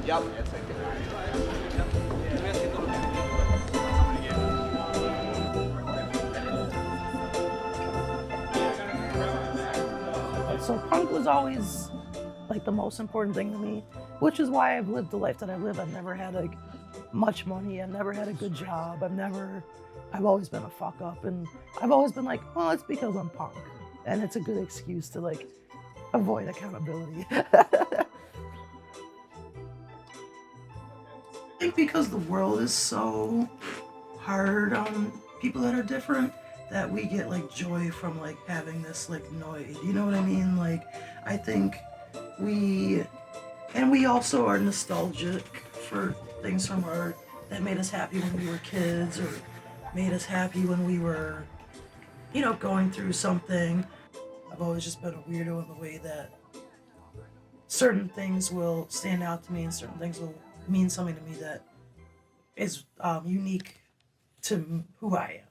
So punk was always like the most important thing to me, which is why I've lived the life that I live. I've never had like much money. I've never had a good job. I've always been a fuck up, and I've always been like, well, it's because I'm punk, and it's a good excuse to like avoid accountability. I think because the world is so hard on people that are different, that we get like joy from like having this like noise, you know what I mean? Like, I think we also are nostalgic for things from art that made us happy when we were kids, or made us happy when we were, you know, going through something. I've always just been a weirdo in the way that certain things will stand out to me and certain things will mean something to me that is unique to who I am.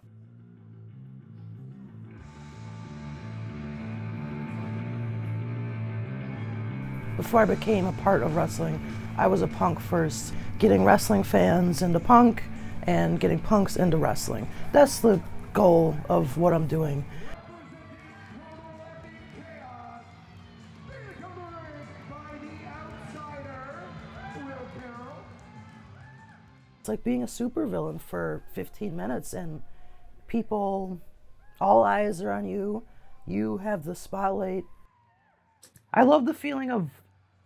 Before I became a part of wrestling, I was a punk first, getting wrestling fans into punk and getting punks into wrestling. That's the goal of what I'm doing. It's like being a supervillain for 15 minutes and people, all eyes are on you. You have the spotlight. I love the feeling of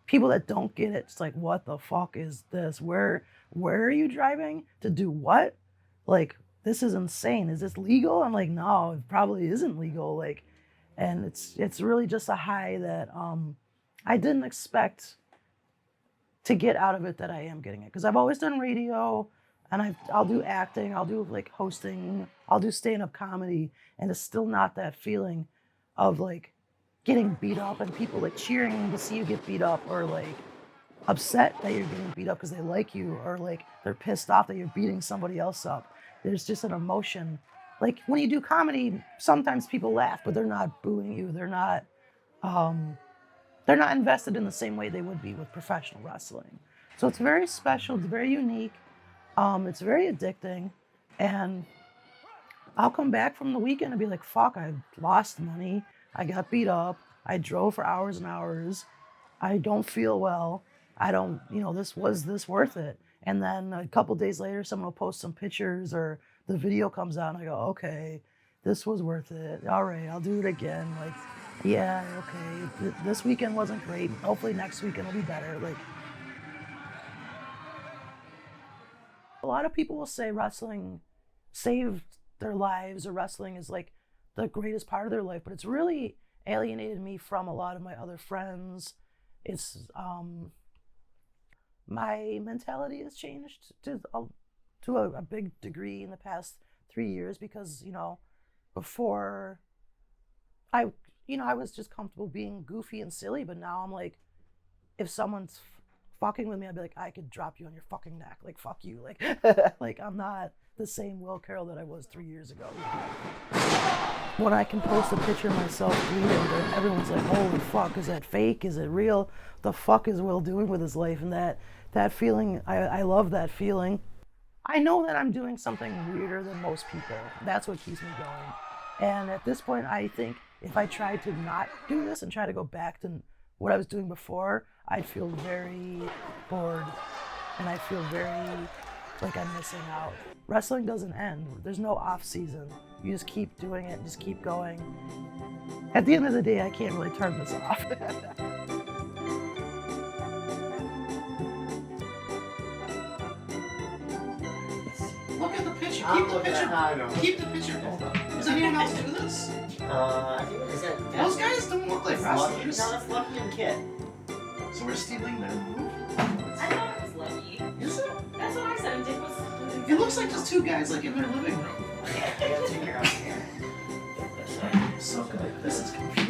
people that don't get it. It's like, what the fuck is this? Where are you driving to do what? Like, this is insane. Is this legal? I'm like, no, it probably isn't legal. Like, and it's really just a high that I didn't expect to get out of it that I am getting it. Because I've always done radio, and I'll do acting, I'll do like hosting, I'll do stand-up comedy, and it's still not that feeling of like getting beat up and people like cheering to see you get beat up, or like upset that you're getting beat up because they like you, or like they're pissed off that you're beating somebody else up. There's just an emotion. Like when you do comedy, sometimes people laugh, but they're not booing you. They're not invested in the same way they would be with professional wrestling. So it's very special. It's very unique. It's very addicting, and I'll come back from the weekend and be like, fuck, I lost money. I got beat up. I drove for hours and hours. I don't feel well. Was this worth it? And then a couple days later, someone will post some pictures or the video comes out and I go, okay, this was worth it. All right, I'll do it again. Like, yeah, okay, this weekend wasn't great. Hopefully next weekend will be better. Like, a lot of people will say wrestling saved their lives, or wrestling is like the greatest part of their life, but it's really alienated me from a lot of my other friends. It's my mentality has changed to a big degree in the past 3 years, because, you know, before I was just comfortable being goofy and silly, but now I'm like, if someone's fucking with me, I'd be like, I could drop you on your fucking neck. Like, fuck you. Like, like I'm not the same Will Carroll that I was 3 years ago. When I can post a picture of myself bleeding, and everyone's like, holy fuck, is that fake? Is it real? The fuck is Will doing with his life? And that feeling, I love that feeling. I know that I'm doing something weirder than most people. That's what keeps me going. And at this point, I think if I tried to not do this and try to go back to what I was doing before, I'd feel very bored, and I feel very like I'm missing out. Wrestling doesn't end. There's no off season. You just keep doing it, just keep going. At the end of the day, I can't really turn this off. Look at the picture. Keep the picture. Keep the picture. Does anyone else do this? I think is it. Those guys don't look like wrestlers. No, it's Lucky and Kit. So we're stealing their move? I thought it was Lucky. Is it? That's what I said. Dick was. It looks like just two guys like in their living room. Yeah, I gotta take your house here. So good. This is confusing.